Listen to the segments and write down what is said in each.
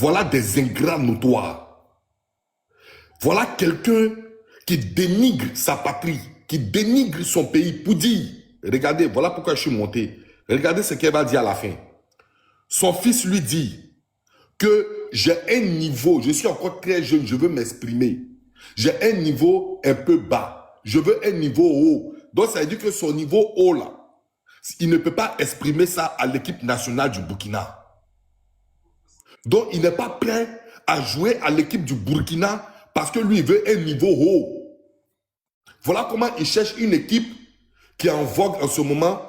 Voilà des ingrats notoires. Voilà quelqu'un qui dénigre sa patrie, qui dénigre son pays pour dire, regardez, voilà pourquoi je suis monté. Regardez ce qu'elle va dire à la fin. Son fils lui dit que j'ai un niveau, je suis encore très jeune, je veux m'exprimer. J'ai un niveau un peu bas. Je veux un niveau haut. Donc ça veut dire que son niveau haut là, il ne peut pas exprimer ça à l'équipe nationale du Burkina. Donc il n'est pas prêt à jouer à l'équipe du Burkina parce que lui il veut un niveau haut. Voilà comment il cherche une équipe qui est en vogue en ce moment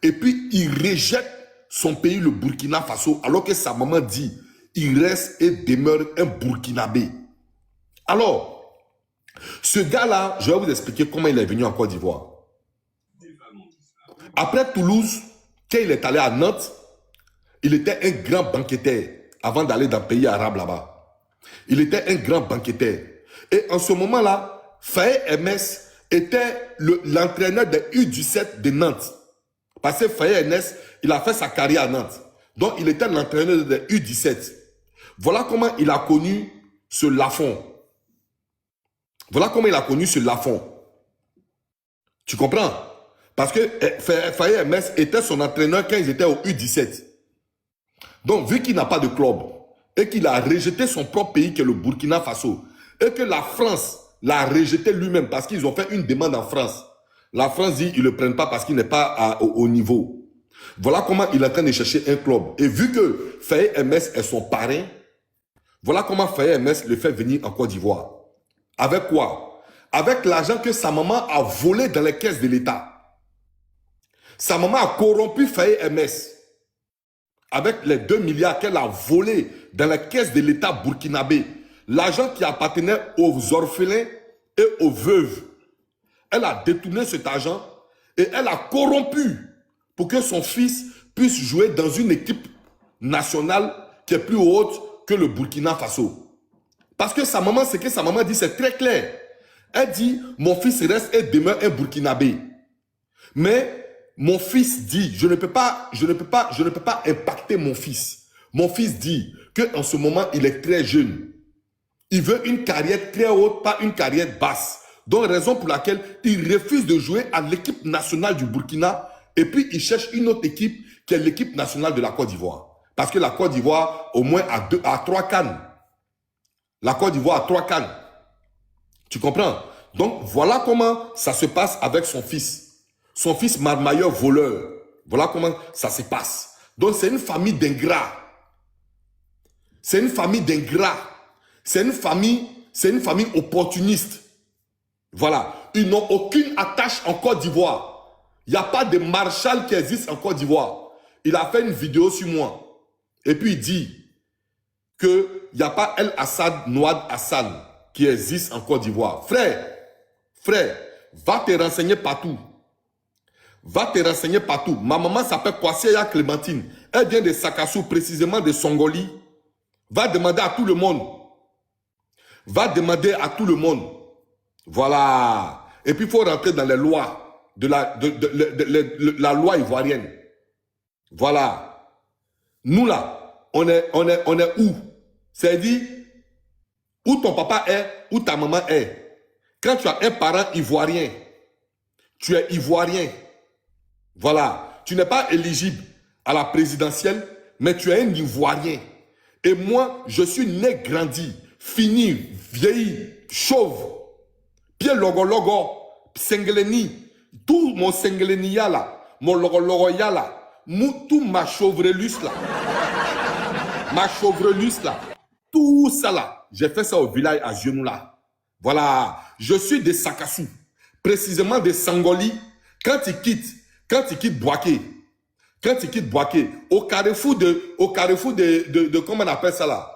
et puis il rejette son pays, le Burkina Faso, alors que sa maman dit il reste et demeure un Burkinabé. Alors, ce gars-là, je vais vous expliquer comment il est venu en Côte d'Ivoire. Après Toulouse, quand il est allé à Nantes, il était un grand banqueteur avant d'aller dans le pays arabe là-bas. Il était un grand banqueteur. Et en ce moment-là, Faye MS était l'entraîneur des U17 de Nantes. Parce que Faye MS, il a fait sa carrière à Nantes. Donc, il était l'entraîneur des U17. Voilà comment il a connu ce Lafont. Voilà comment il a connu ce Lafont. Tu comprends? Parce que Faye MS était son entraîneur quand ils étaient au U17. Donc, vu qu'il n'a pas de club et qu'il a rejeté son propre pays qui est le Burkina Faso et que la France l'a rejeté lui-même parce qu'ils ont fait une demande en France. La France dit qu'ils ne le prennent pas parce qu'il n'est pas au niveau. Voilà comment il est en train de chercher un club. Et vu que Faye MS est son parrain, voilà comment Faye MS le fait venir en Côte d'Ivoire. Avec quoi? Avec l'argent que sa maman a volé dans les caisses de l'État. Sa maman a corrompu Faye MS avec les 2 milliards qu'elle a volés dans les caisses de l'État burkinabé. L'argent qui appartenait aux orphelins et aux veuves. Elle a détourné cet argent et elle a corrompu pour que son fils puisse jouer dans une équipe nationale qui est plus haute que le Burkina Faso. Parce que sa maman, ce que sa maman dit, c'est très clair. Elle dit, mon fils reste et demeure un Burkinabé. Mais mon fils dit, je ne peux pas impacter mon fils. Mon fils dit qu'en ce moment, il est très jeune. Il veut une carrière très haute, pas une carrière basse. Donc, raison pour laquelle il refuse de jouer à l'équipe nationale du Burkina et puis il cherche une autre équipe qui est l'équipe nationale de la Côte d'Ivoire. Parce que la Côte d'Ivoire, au moins, a 3 CAN. La Côte d'Ivoire a 3 CAN. Tu comprends? Donc, voilà comment ça se passe avec son fils. Son fils marmailleur voleur. Voilà comment ça se passe. Donc, c'est une famille d'ingrats. C'est une famille d'ingrats. C'est une famille opportuniste. Voilà. Ils n'ont aucune attache en Côte d'Ivoire. Il n'y a pas de Marshall qui existe en Côte d'Ivoire. Il a fait une vidéo sur moi. Et puis il dit qu'il n'y a pas El Assad, Nouad Hassan qui existe en Côte d'Ivoire. Frère, va te renseigner partout. Va te renseigner partout. Ma maman s'appelle Kwasiya Clémentine. Elle vient de Sakassou, précisément de Songoli. Va demander à tout le monde. Va demander à tout le monde. Voilà. Et puis il faut rentrer dans les lois de la loi ivoirienne. Voilà. Nous là, on est où? C'est-à-dire, où ton papa est, où ta maman est. Quand tu as un parent ivoirien, tu es ivoirien. Voilà. Tu n'es pas éligible à la présidentielle, mais tu es un ivoirien. Et moi, je suis né, grandi, fini, vieilli, chauve, pied logo, sengleni, tout mon senglenia là, mon logo là, tout ma chauvrelus là, tout ça là, j'ai fait ça au village à genoux là. Voilà, je suis de Sakassou, précisément de Sangoli. Quand il quitte Boaké, au carrefour de comment on appelle ça là,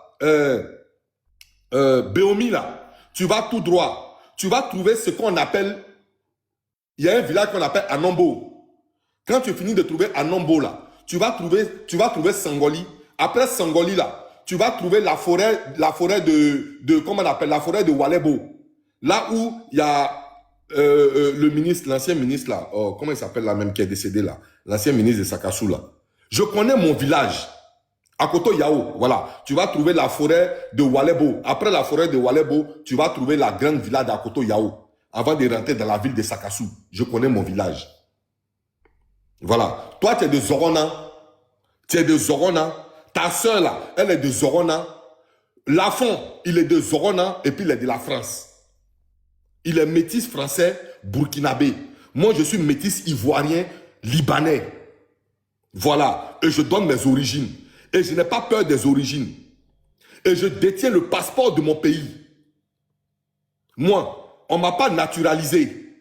Béomi là, tu vas tout droit, tu vas trouver ce qu'on appelle, il y a un village qu'on appelle Anombo. Quand tu finis de trouver Anombo là, tu vas trouver Sangoli. Après Sangoli là, tu vas trouver la forêt de comment on appelle, la forêt de Walebo. Là où il y a le ministre, l'ancien ministre là, comment il s'appelle là même qui est décédé là, l'ancien ministre de Sakassou là. Je connais mon village. À Koto Yao, voilà. Tu vas trouver la forêt de Walebo. Après la forêt de Walebo, tu vas trouver la grande villa d'Akoto Yao. Avant de rentrer dans la ville de Sakassou. Je connais mon village. Voilà. Toi, tu es de Zorona. Tu es de Zorona. Ta soeur, là, elle est de Zorona. Lafont, il est de Zorona et puis il est de la France. Il est métis français, burkinabé. Moi, je suis métis ivoirien, libanais. Voilà. Et je donne mes origines. Et je n'ai pas peur des origines. Et je détiens le passeport de mon pays. Moi, on ne m'a pas naturalisé.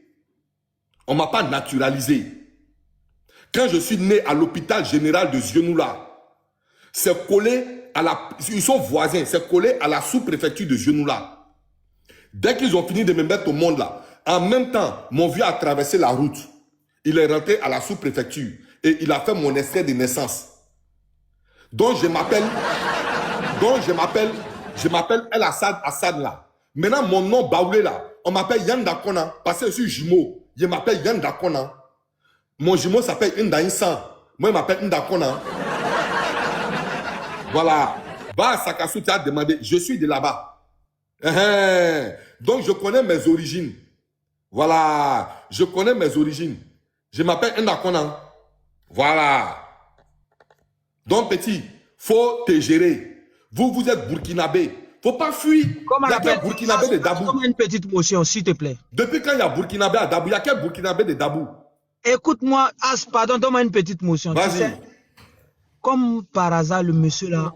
On ne m'a pas naturalisé. Quand je suis né à l'hôpital général de Zionoula, c'est collé à la... Ils sont voisins, c'est collé à la sous-préfecture de Zionoula. Dès qu'ils ont fini de me mettre au monde là, en même temps, mon vieux a traversé la route. Il est rentré à la sous-préfecture et il a fait mon extrait de naissance. Donc je m'appelle El Assad là. Maintenant mon nom baoulé là, on m'appelle Yann Dakona parce que je suis jumeau. Je m'appelle Yann Dakona. Mon jumeau s'appelle Indaïsan. Moi je m'appelle Ndakona. Voilà. Va à Sakassou, tu as demandé, je suis de là-bas. Donc je connais mes origines. Voilà. Je connais mes origines. Je m'appelle Ndakona. Voilà. Donc, petit, faut te gérer. Vous êtes burkinabé. Faut pas fuir. Il y a quel burkinabé de Dabou? Comme une petite motion, s'il te plaît. Depuis quand il y a burkinabé à Dabou? Il y a quel burkinabé de Dabou? Écoute-moi, pardon, donne-moi une petite motion. Vas-y. Comme par hasard, le monsieur là,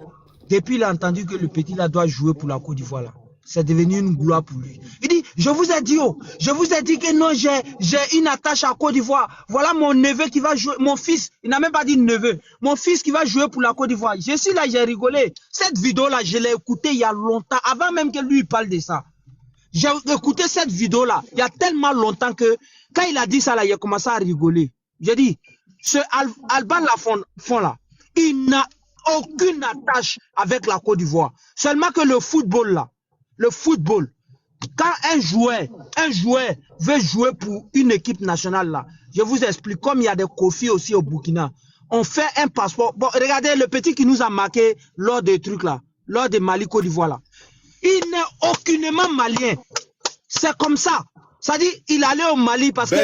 depuis il a entendu que le petit là doit jouer pour la Côte d'Ivoire là. C'est devenu une gloire pour lui. Il dit, je vous ai dit, je vous ai dit que non, j'ai une attache à Côte d'Ivoire. Voilà mon neveu qui va jouer, mon fils, il n'a même pas dit neveu, mon fils qui va jouer pour la Côte d'Ivoire. Je suis là, j'ai rigolé. Cette vidéo-là, je l'ai écoutée il y a longtemps, avant même que lui il parle de ça. J'ai écouté cette vidéo-là, il y a tellement longtemps que, quand il a dit ça là, il a commencé à rigoler. J'ai dit, ce Alban Lafont là, il n'a aucune attache avec la Côte d'Ivoire. Seulement que le football là, le football, quand un joueur veut jouer pour une équipe nationale là, je vous explique, comme il y a des Kofi aussi au Burkina, on fait un passeport. Bon, regardez le petit qui nous a marqué lors des trucs là, lors des Mali Côte d'Ivoire là. Il n'est aucunement malien. C'est comme ça. Ça dit, il allait au Mali parce que...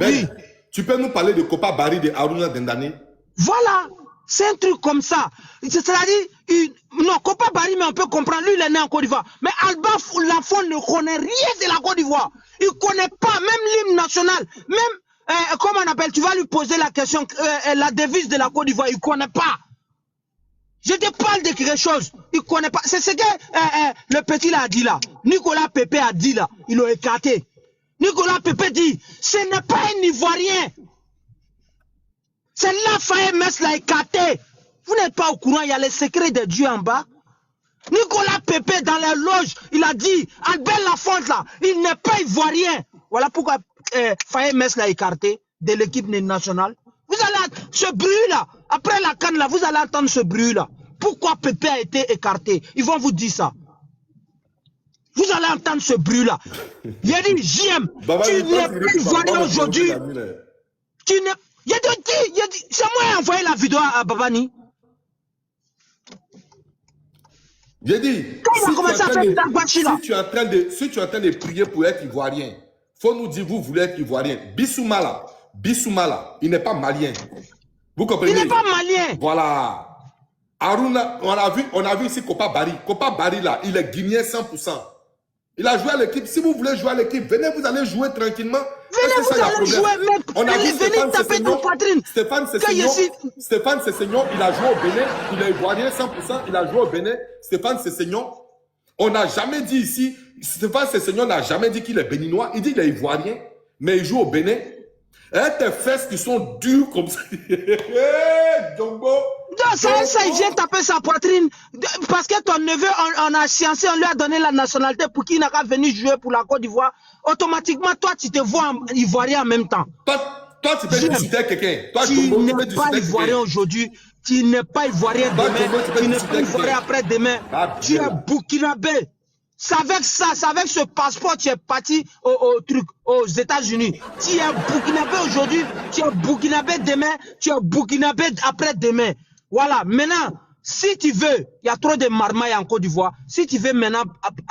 Oui. Tu peux nous parler de Kopa Bari de Haruna Dendane? Voilà. C'est un truc comme ça. C'est-à-dire, non, Kopa Bari, mais on peut comprendre, lui, il est né en Côte d'Ivoire. Mais Alban Lafont ne connaît rien de la Côte d'Ivoire. Il ne connaît pas, même l'hymne national, même, comment on appelle, tu vas lui poser la question, la devise de la Côte d'Ivoire, il ne connaît pas. Je te parle de quelque chose, il ne connaît pas. C'est ce que le petit là a dit là. Nicolas Pepe a dit là, il l'a écarté. Nicolas Pepe dit, ce n'est pas un Ivoirien. C'est là Faye Mess l'a écarté. Vous n'êtes pas au courant, il y a les secrets de Dieu en bas. Nicolas Pepe dans les loges, il a dit, Albert Lafont là, il n'est pas ivoirien. Voilà pourquoi Faye Mess l'a écarté de l'équipe nationale. Vous allez, ce bruit là, après la canne là, vous allez entendre ce bruit là. Pourquoi Pepe a été écarté? Ils vont vous dire ça. Vous allez entendre ce bruit là. Il a dit, JM, tu n'es pas ivoirien aujourd'hui. Tu n'es... Il a dit, c'est moi qui ai envoyé la vidéo à Babani. J'ai dit, si tu es en train de prier pour être ivoirien, faut nous dire, vous voulez être ivoirien. Bissoumala, il n'est pas malien. Vous comprenez? Il n'est pas malien. Voilà. Haruna, on a vu ici Kopa Bari. Kopa Bari là, il est guinéen 100%. Il a joué à l'équipe. Si vous voulez jouer à l'équipe, venez, vous allez jouer tranquillement. Venez, vous allez jouer, mec. On a vu venez taper ton poitrine. Stéphane Sessegnon, il a joué au Bénin. Il est ivoirien 100%. Il a joué au Bénin. Stéphane Sessegnon, on n'a jamais dit ici, Stéphane Sessegnon n'a jamais dit qu'il est béninois. Il dit qu'il est ivoirien, mais il joue au Bénin. Et tes fesses qui sont dures comme ça. Djongo. Ça, il vient taper sa poitrine. Parce que ton neveu, on a sciencé, on lui a donné la nationalité pour qu'il n'a qu'à venir jouer pour la Côte d'Ivoire. Automatiquement, toi, tu te vois en ivoirien en même temps. Toi, tu peux discuter avec quelqu'un. Tu n'es pas ivoirien aujourd'hui. Tu n'es pas ivoirien demain. Tu n'es pas ivoirien après-demain. Tu es burkinabé. C'est avec ça, c'est avec ce passeport que tu es parti aux États-Unis. Tu es burkinabé aujourd'hui, tu es burkinabé demain, tu es burkinabé après-demain. Voilà, maintenant, Si tu veux, il y a trop de marmailles en Côte d'Ivoire. Si tu veux maintenant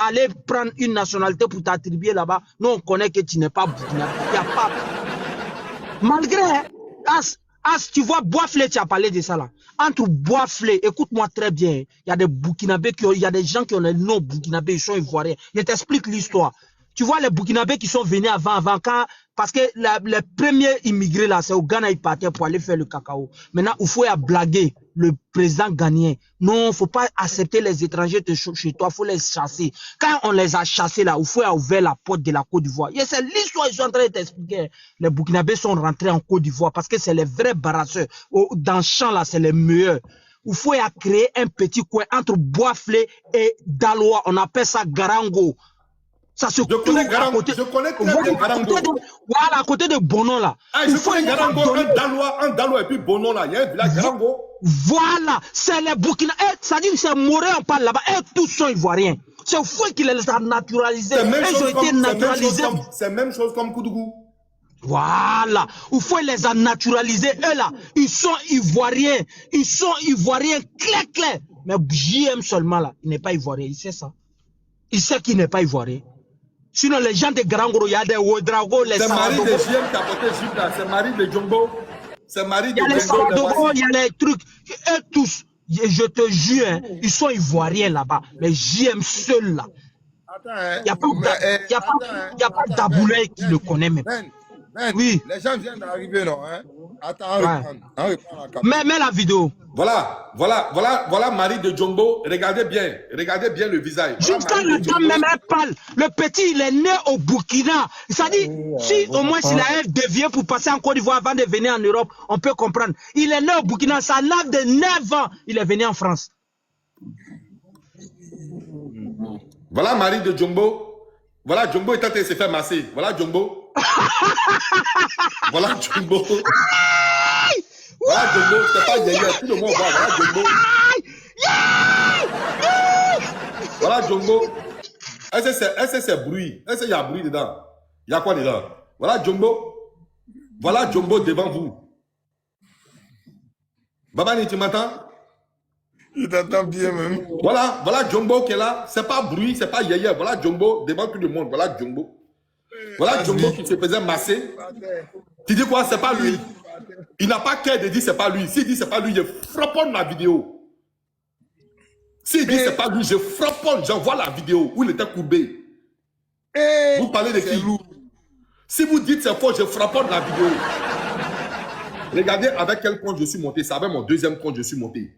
aller prendre une nationalité pour t'attribuer là-bas, nous on connaît que tu n'es pas burkinabé. Il n'y a pas. Malgré, tu vois, Boisflé, tu as parlé de ça là. Entre Boisflé, écoute-moi très bien, il y a des Burkinabés, il y a des gens qui ont le nom Burkinabé, ils sont ivoiriens. Je t'explique l'histoire. Tu vois, les Burkinabés qui sont venus avant, parce que les premiers immigrés là, c'est au Ghana, ils partaient pour aller faire le cacao. Maintenant, il faut y blaguer le président ghanéen. Non, il ne faut pas accepter les étrangers chez toi, il faut les chasser. Quand on les a chassés là, il faut ouvrir la porte de la Côte d'Ivoire. C'est l'histoire, ils sont en train de t'expliquer. Les Burkinabés sont rentrés en Côte d'Ivoire parce que c'est les vrais barasseurs. Dans le champ là, c'est les meilleurs. Il faut y créer un petit coin entre Boisflé et Daloa. On appelle ça Garango. Ça se trouve à côté. Je connais très bien Garango. Voilà, à côté de Bonon là. Ah, je connais Garango, un Daloa et puis Bonon là. Il y a un village Garango. Voilà, c'est les Burkina. Ça dit que c'est Moré, on parle là-bas. Et tous sont ivoiriens. C'est fou qu'il les a naturalisés. Ils ont été naturalisés. C'est la même chose comme Koudougou. Voilà, il faut les a naturalisés. Eux là, ils sont ivoiriens. Ils sont ivoiriens clair. Mais JM seulement là, il n'est pas ivoirien. Il sait ça. Il sait qu'il n'est pas ivoirien. Sinon, les gens de Garangoro, il y a des Ouedraogo, les Saradogo. C'est Marie de JM qui a porté Jupe là. C'est Marie de Jumbo. C'est Marie de Jumbo. Il y a les Saradogo, il y a les trucs. Eux tous, je te jure, hein, ils sont ivoiriens là-bas. Mais JM seul là. Il n'y a pas d'Aboulay qui le connaît même. Oui. Les gens viennent d'arriver, non? Hein? Attends, on reprend la mets la vidéo. Voilà Marie de Jumbo. Regardez bien le visage. Jusqu'à la dame même elle parle. Le petit, il est né au Burkina. C'est-à-dire, si au moins s'il a dévié pour passer en Côte d'Ivoire avant de venir en Europe, on peut comprendre. Il est né au Burkina, ça lave de 9 ans. Il est venu en France. Voilà Marie de Jumbo. Voilà Jumbo est en train de se faire masser. Voilà Jumbo. Voilà Jumbo. Voilà Jumbo, c'est pas Yaya, tout le monde voit. Voilà Jumbo. Voilà Jumbo. Est-ce que c'est bruit? Est-ce qu'il y a bruit dedans? Il y a quoi dedans? Voilà Jumbo. Voilà Jumbo devant vous. Babani, tu m'entends? Il t'entend bien même. Voilà Jumbo qui est là. C'est pas bruit, c'est pas Yaya. Voilà Jumbo devant tout le monde. Voilà Jumbo. Voilà Jumbo qui se faisait masser. Tu dis quoi? C'est pas lui. Il n'a pas qu'à de dire c'est pas lui. S'il dit c'est pas lui, je frapponne la vidéo. S'il dit c'est pas lui, je frapponne. J'envoie la vidéo où il était courbé. Vous parlez de qui? Si vous dites c'est faux, je frapponne la vidéo. Regardez avec quel compte je suis monté. C'est avec mon deuxième compte que je suis monté.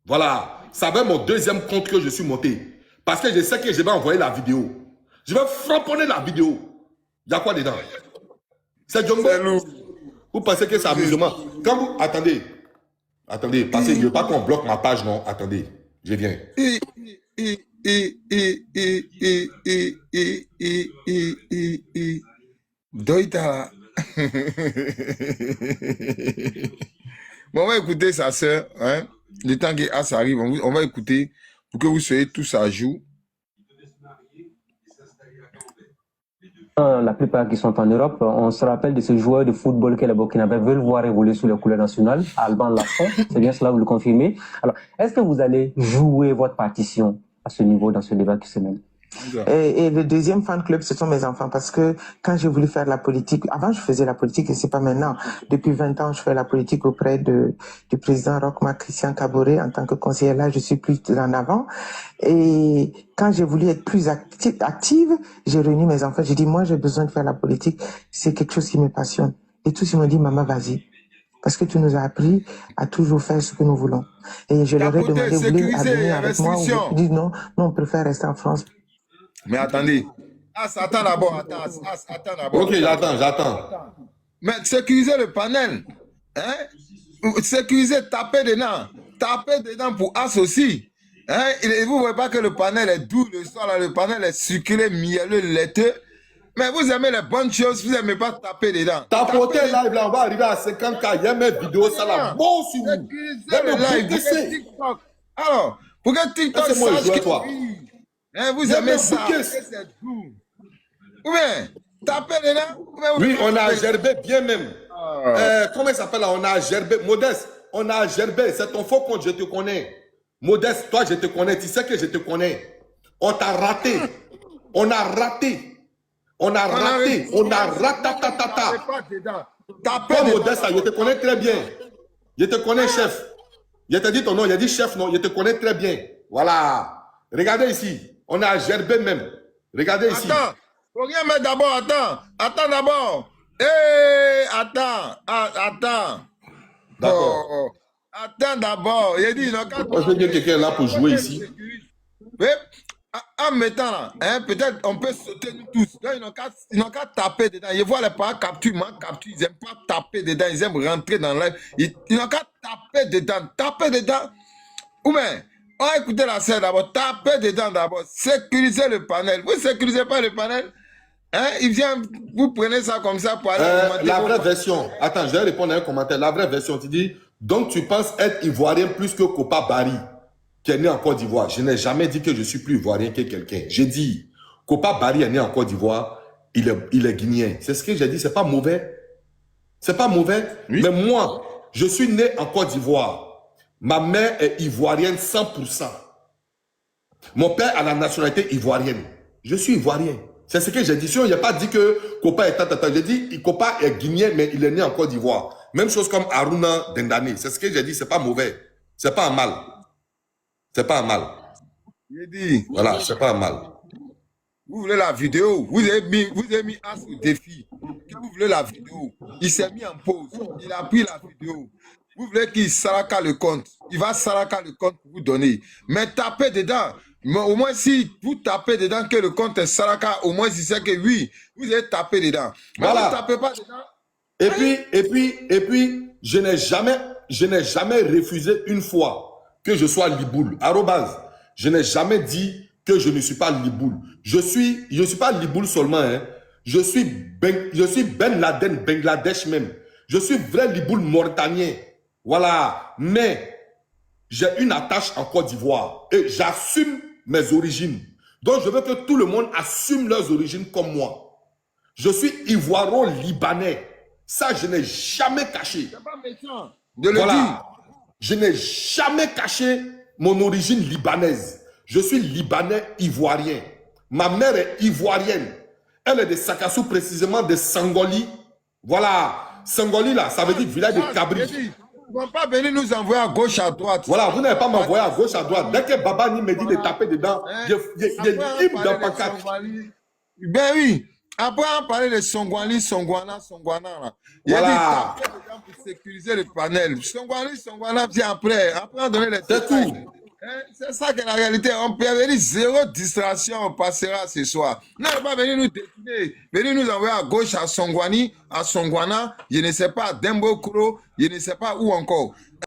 Voilà. C'est avec mon deuxième compte que je suis monté. Parce que je sais que je vais envoyer la vidéo. Je vais frapponner la vidéo. Il y a quoi dedans? C'est Jumbo. Vous pensez que c'est amusement? Quand vous... Attendez, parce que je ne veux pas qu'on bloque ma page, non? Attendez, je viens. Doïta. Bon, on va écouter sa soeur. Hein? Le temps que As arrive, on va écouter pour que vous soyez tous à jour. La plupart qui sont en Europe, on se rappelle de ce joueur de football que les Burkinabés veulent voir évoluer sous les couleurs nationales, Alban Lafont, c'est bien cela, vous le confirmez. Alors, est-ce que vous allez jouer votre partition à ce niveau dans ce débat qui se mène? Et le deuxième fan club, ce sont mes enfants, parce que quand j'ai voulu faire la politique, avant je faisais la politique et c'est pas maintenant. Depuis 20 ans, je fais la politique auprès du président Roch-Marc Christian Kaboré en tant que conseiller. Là, je suis plus en avant. Et quand j'ai voulu être plus active, j'ai réuni mes enfants. J'ai dit, moi, j'ai besoin de faire la politique. C'est quelque chose qui me passionne. Et tous, ils m'ont dit, maman, vas-y. Parce que tu nous as appris à toujours faire ce que nous voulons. Et je leur ai demandé, vous voulez venir avec moi? Ou ils disent non, on préfère rester en France. Mais attendez. Attends d'abord. Attends d'abord. Ok, j'attends. Mais sécuriser le panel. Hein? Sécuriser, taper dedans pour As aussi. Hein? Et vous ne voyez pas que le panel est doux le soir, là, le panel est sucré, mielleux, laiteux. Mais vous aimez les bonnes choses, vous n'aimez pas taper dedans. Tapoter live là, on va arriver à 50K. Il y a mes vidéos, ça là. Bon, si vous. Le live, TikTok. Alors, pour que TikTok sache que hein, vous aimez ça, c'est doux. Ou bien, tapez dedans. Oui, on a gerbé bien même. Comment il s'appelle là? On a gerbé. Modeste, on a gerbé. C'est ton faux compte, je te connais. Modeste, toi, je te connais. Tu sais que je te connais. On t'a raté. On a raté. On a raté. On a ratatatata. Toi, Modeste, je te connais très bien. Je te connais, chef. Je te dis ton nom. Il a dit chef, non. Je te connais très bien. Voilà. Regardez ici. On a gerbé même. Regardez ici. Attends. Faut rien mettre d'abord. Attends. Attends d'abord. Hé, attends. Attends. D'accord. Oh. Attends d'abord. Il a dit, Moi, je veux bien quelqu'un là pour jouer ici. Oui. En mettant là, hein, peut-être on peut sauter nous tous. Là, ils n'ont qu'à taper dedans. Ils voient les parents capture, ils n'aiment pas taper dedans, ils aiment rentrer dans l'air. Ils n'ont qu'à taper dedans. Taper dedans. Ou bien, on va écouter la scène d'abord. Taper dedans d'abord. Sécuriser le panel. Vous ne sécurisez pas le panel. Hein, il vient, vous prenez ça comme ça pour aller. La vraie version. Attends, je vais répondre à un commentaire. La vraie version, tu dis, donc tu penses être ivoirien plus que Kopa Barry, qui est né en Côte d'Ivoire. Je n'ai jamais dit que je suis plus ivoirien que quelqu'un. J'ai dit, Kopa Barry est né en Côte d'Ivoire, il est guinéen. C'est ce que j'ai dit, c'est pas mauvais. C'est pas mauvais. Oui. Mais moi, je suis né en Côte d'Ivoire. Ma mère est ivoirienne 100%. Mon père a la nationalité ivoirienne. Je suis ivoirien. C'est ce que j'ai dit. Il n'y a pas dit que Kopa est tata. J'ai dit, Kopa est guinéen, mais il est né en Côte d'Ivoire. Même chose comme Aruna Dendane. C'est ce que j'ai dit, c'est pas mauvais. C'est pas un mal. C'est pas un mal. J'ai dit. Voilà, c'est pas un mal. Vous voulez la vidéo? Vous avez mis As au défi. Que vous voulez la vidéo? Il s'est mis en pause. Il a pris la vidéo. Vous voulez qu'il saraka le compte? Il va saraka le compte pour vous donner. Mais tapez dedans. Mais au moins, si vous tapez dedans que le compte est saraka, au moins, il sait que oui, vous avez tapé dedans. Mais voilà. vous ne tapez pas dedans. Et puis, je n'ai jamais refusé une fois que je sois Liboul. Arrobase, je n'ai jamais dit que je ne suis pas Liboul. Je suis pas Liboul seulement, hein. Je suis Ben Laden, Bangladesh même. Je suis vrai Liboul mauritanien. Voilà. Mais j'ai une attache en Côte d'Ivoire et j'assume mes origines. Donc, je veux que tout le monde assume leurs origines comme moi. Je suis ivoiro-libanais. Ça, je n'ai jamais caché. C'est pas méchant de le dire. Je n'ai jamais caché mon origine libanaise. Je suis libanais ivoirien. Ma mère est ivoirienne. Elle est de Sakassou, précisément de Sangoli. Voilà. Sangoli, là, ça veut dire village de Cabri. Ils ne vont pas venir nous envoyer à gauche, à droite. Voilà, vous n'allez pas m'envoyer à gauche, à droite. Dès que Babani me dit de taper dedans, je libre dans pas quatre. Ben oui. Après, on parlait de Songwani, Songwana, là. Il a dit taper dedans pour sécuriser le panel. Songwani, Songwana vient après. Après, on donne les détails. C'est ça que la réalité. On peut venir zéro distraction, on passera ce soir. Non, on va venir nous détourner. Venir nous envoyer à gauche à Songwani, à Songwana, je ne sais pas, Dembo Kuro, je ne sais pas où encore.